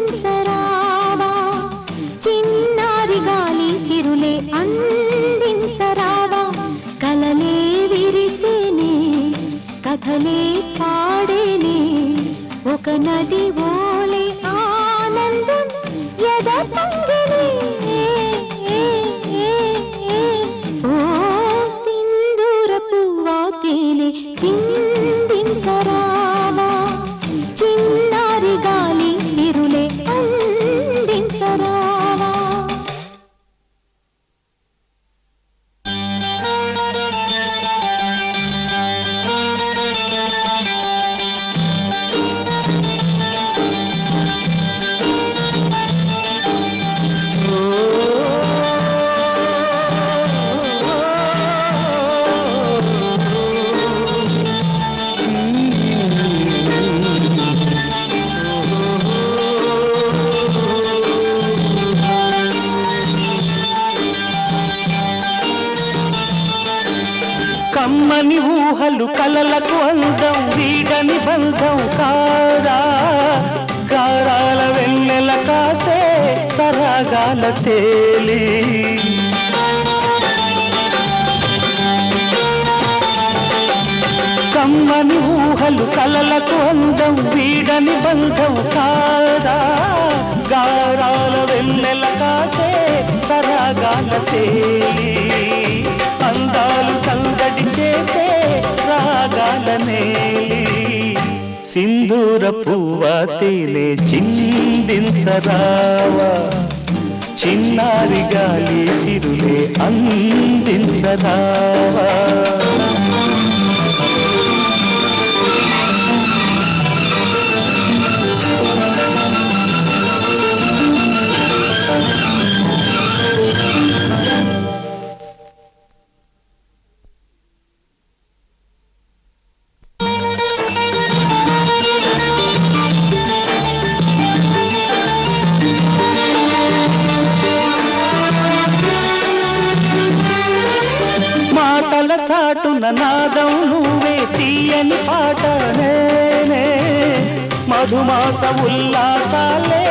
చిందించరావా చిన్నారి గాలి తిరులే అందించరావా కలలే విరిసేనే కథలే పాడేనే ఒక నది ఓలే ఆనందం ఎద పంగినే ఓ సింధూర పువ్వా తేనె చిందించరావా చిన్నారి గాలి సిరులే అందించరావా కమ్మని ఊహలు కలలకు అందం వీడని బంధం కాదా గారాల వెన్నెల కాసే సరాగాల తేలి కమ్మని ఊహలు కలలకు అందం వీడని బంధం కాదా గారాల వెన్నెల కాసే సరాగాల తేలి అందాలు సందడి చేసే రాగాల నేలి సింధూర పువ్వా తేనె చిందించరావా చిన్నారి గాలి సిరులే అందించరావా చాటున నాదం నువ్వే తీయని పాట నేనే మధుమాస ఉల్లాసాలే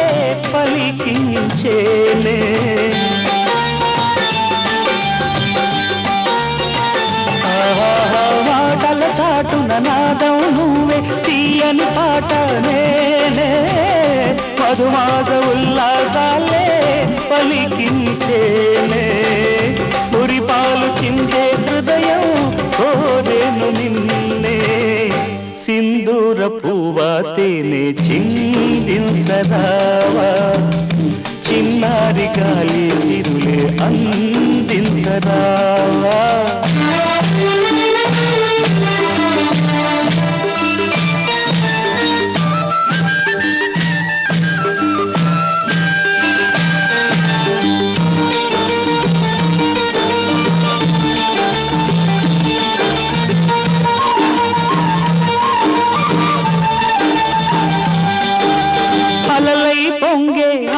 పలికించేనే మాటల చాటున నాదం నువ్వే తీయని పాట నేనే మధుమాస ఉల్లాసాలే పలికించేనే మురిపాలు చిందే హృదయం కోరేను నిన్నే సింధూర పువ్వా తేనె చిందించరావా చిన్నారి గాలి సిరులే అందించరావా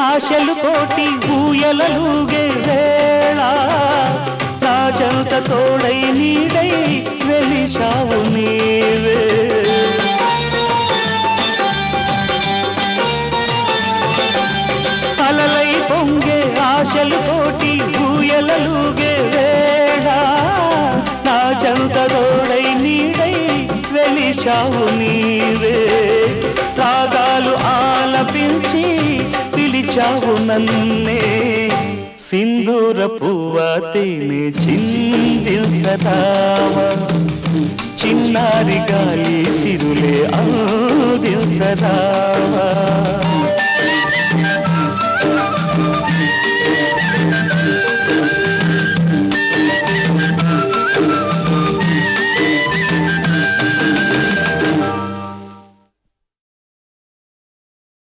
ఆశలు కోటి ఊయలలుగే వేళ నా చెంత తోడై నీడై వెలిశావు నీవే అలలై పొంగే ఆశలు కోటి ఊయలలుగే వేళ నా చెంత తోడై నీడై వెలిశావు నీవే రాగాలు ఆలపించి పిలిచావు నన్నే సింధూర పువ్వా తేనె చిందించరావా చిన్నారి గాలి సిరులే అందించరావా